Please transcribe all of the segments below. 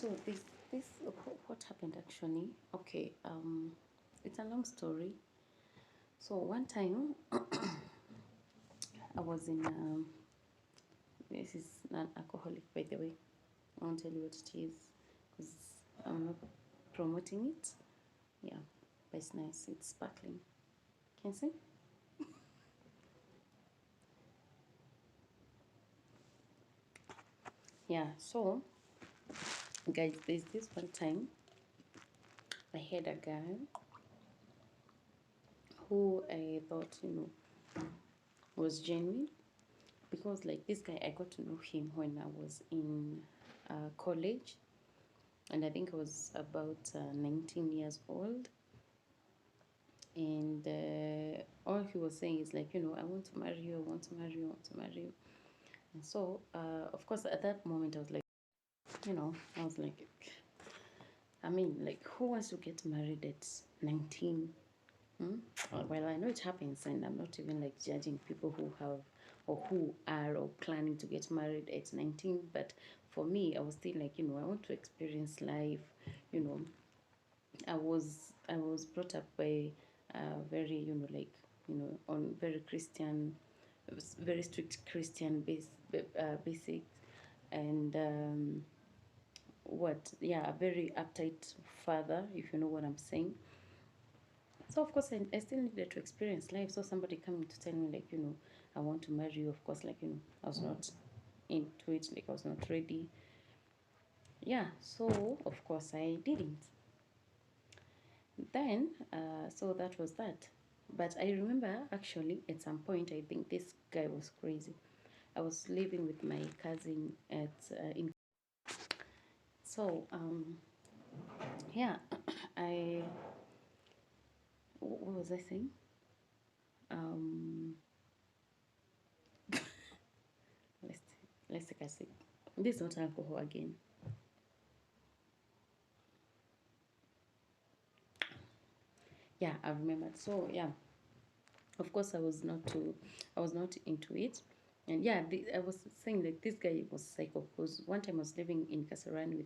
So this what happened actually? Okay, it's a long story. So one time I was in this is non-alcoholic, by the way. I won't tell you what it is because I'm not promoting it. Yeah, but it's nice. It's sparkling. Can you see? Yeah. So guys, there's this one time I had a guy who I thought was genuine, because like this guy, I got to know him when I was in college, and I think I was about 19 years old. And all he was saying is like, I want to marry you, I want to marry you, I want to marry you. And so, of course, at that moment, I was like, I was like, I mean, like, who wants to get married at 19? Hmm? Well, I know it happens, and I'm not even like judging people who have or who are or planning to get married at 19. But for me, I was still like, I want to experience life. You know, I was brought up by very on very Christian, very strict Christian basics, and a very uptight father, if you know what I'm saying. So of course I still needed to experience life. So somebody coming to tell me like, I want to marry you, of course, like, I was not into it, like I was not ready. Yeah, so of course I didn't. Then so that was that. But I remember actually at some point I think this guy was crazy. I was living with my cousin at in so yeah, I what was I saying? Um let's let's take a sip. This is not alcohol again. Yeah, I remembered. So yeah, of course I was not into it. And yeah, I was saying like this guy was psycho, because one time I was living in Kasarani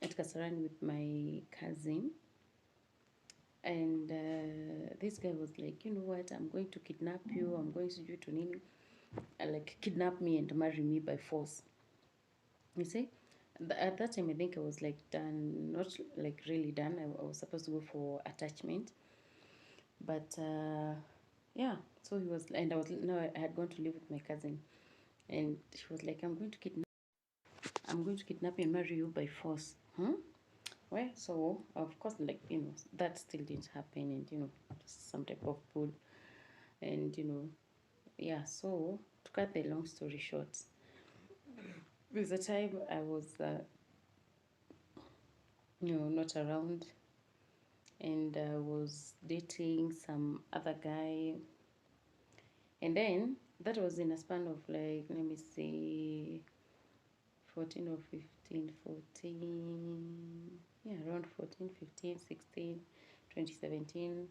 at Kasarani with my cousin. And this guy was like, you know what, I'm going to kidnap you, I'm going to do to Nini, like kidnap me and marry me by force. You see, at that time I think I was like done, not like really done. I was supposed to go for attachment, but yeah. So he was, and I was no, I had gone to live with my cousin, and she was like, I'm going to kidnap you and marry you by force. Well, so of course, like that still didn't happen, and just some type of food, and yeah. So to cut the long story short, there's a time I was not around, and I was dating some other guy, and then that was in a span of like, let me see, 14 or 15, 14, yeah, around 14, 15, 16, 2017,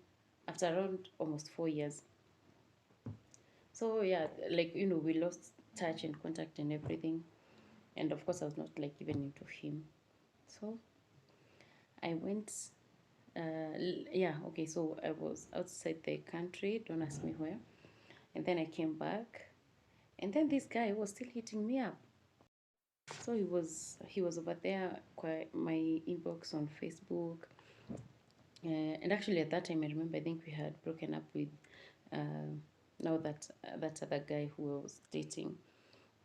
after around almost 4 years. So yeah, like we lost touch and contact and everything, and of course I was not like even into him. So I went, yeah, okay, so I was outside the country, don't ask me where, and then I came back, and then this guy was still hitting me up. So he was over there, my inbox on Facebook, and actually at that time I remember I think we had broken up with now that other guy who I was dating,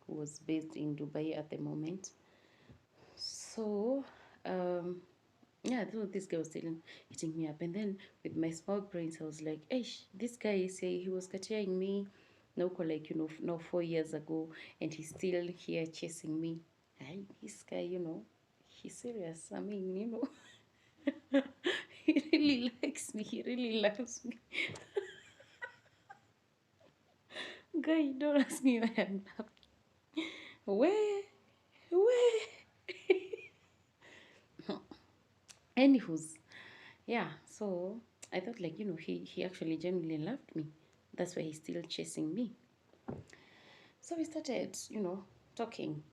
who was based in Dubai at the moment. So yeah, so this guy was still hitting me up, and then with my small brains I was like, hey, this guy say he was catching me now, like now 4 years ago, and he's still here chasing me. Hey, this guy, he's serious. I mean, he really likes me, he really loves me. Guy, don't ask me why I'm laughing. Where? Anywho's, yeah, so I thought like, he actually genuinely loved me. That's why he's still chasing me. So we started, talking.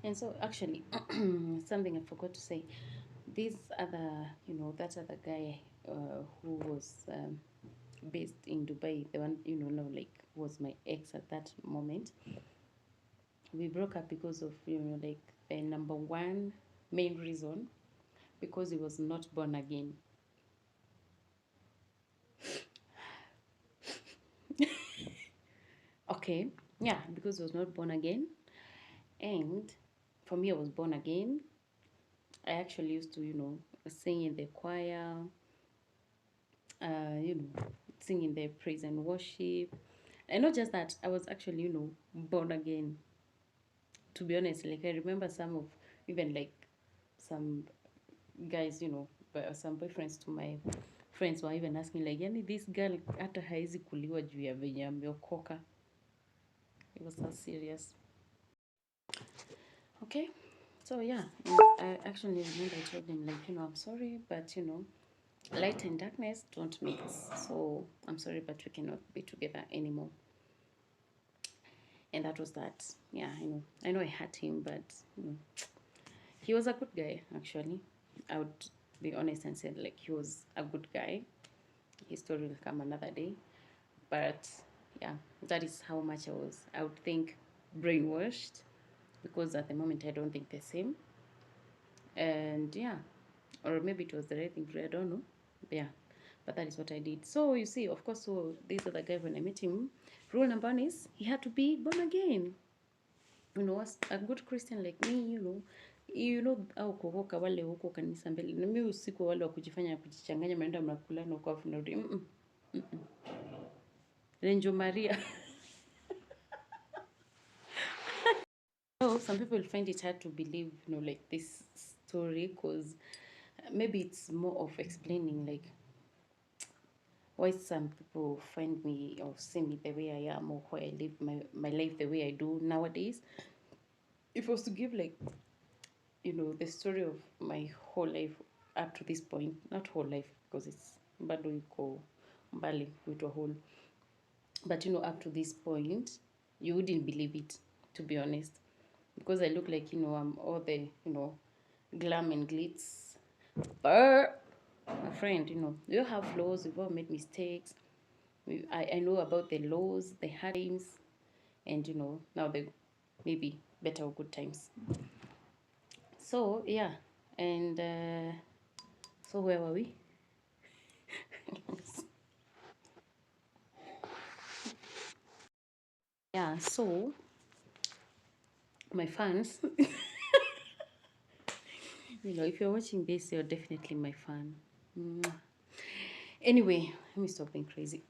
And so actually, something I forgot to say, this other, that other guy who was based in Dubai, the one, now like was my ex at that moment. We broke up because of, like the number one main reason, because he was not born again. Okay, yeah, because he was not born again. And for me, I was born again. I actually used to, sing in the choir, sing in the praise and worship. And not just that, I was actually, born again. To be honest, like I remember some of, even like some guys, some boyfriends to my friends were even asking like, yani this girl hata haizi kuliwa juu ya venye ameokoka. It was so serious. Okay, so yeah, I actually remember I told him like, I'm sorry, but light and darkness don't mix. So I'm sorry, but we cannot be together anymore. And that was that. Yeah, I know I hurt him, but he was a good guy actually. I would be honest and say like he was a good guy. His story will come another day. But yeah, that is how much I would think, brainwashed, because at the moment I don't think the same. And yeah, or maybe it was the right thing to do, I don't know. Yeah, but that is what I did. So you see, of course, so this other guy, when I met him, rule number one is he had to be born again. As a good Christian like me, au kuokoka wale huko kanisa mbele. Na mimi usiku wale wa kujifanya kujichanganya, mnaenda mnakulana huko afu narudi. Renjo Maria. So some people find it hard to believe, like this story, because maybe it's more of explaining like why some people find me or see me the way I am, or why I live my life the way I do nowadays. If I was to give like, the story of my whole life up to this point, not whole life because it's bado iko mbali kuitwa whole, but up to this point, you wouldn't believe it, to be honest, because I look like, I'm all the, glam and glitz. But my friend, you have flaws, we've all made mistakes. I know about the laws, the hard times, and now the maybe better or good times. So yeah, and so where were we? Yeah, so my fans, if you're watching this, you're definitely my fan. Mwah. Anyway, let me stop being crazy.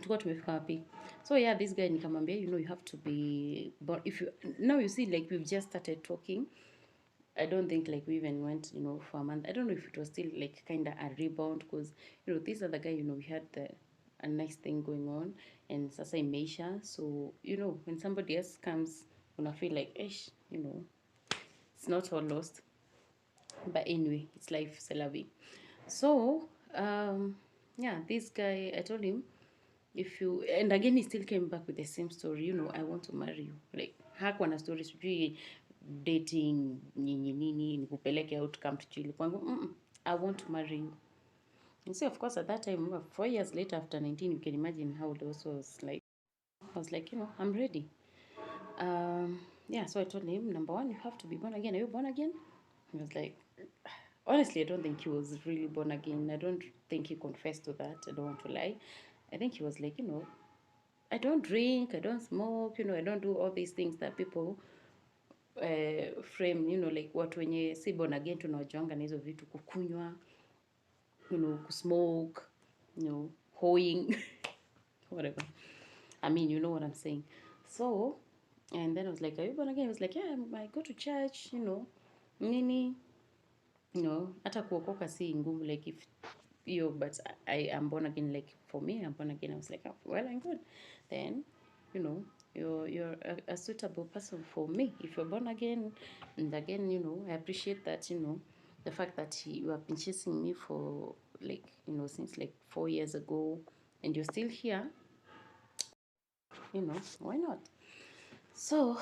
Tuko tumefika wapi? So yeah, this guy nikamwambia, you have to be, but if you now you see like we've just started talking. I don't think like we even went, for a month. I don't know if it was still like kind of a rebound, because this other guy, we had a nice thing going on, and sasa imeisha. So when somebody else comes, I feel like, it's not all lost. But anyway, it's life, c'est la vie. So yeah, this guy, I told him, if you, and again he still came back with the same story, I want to marry you. Like hakuwa na story sijui dating nini nini nikupeleke out camp to chill kwangu. I want to marry you. And so of course at that time, 4 years later, after 19, you can imagine how those was like. I was like, I'm ready. Yeah, so I told him, number one, you have to be born again. Are you born again? He was like, honestly, I don't think he was really born again. I don't think he confessed to that. I don't want to lie. I think he was like, I don't drink, I don't smoke, I don't do all these things that people frame, like watu wenye si born again tunawajuanga na hizo vitu, kukunywa, kusmoke, hoeing, whatever. I mean, you know what I'm saying. So, and then I was like, are you born again? He was like, yeah, I go to church, nini, hata kuokoka si ngumu, like if but I am born again. Like for me, I'm born again. I was like, oh, well, I'm good. Then, you're a suitable person for me if you're born again. And again, I appreciate that, the fact that you have been chasing me for like, since like 4 years ago, and you're still here. Why not? So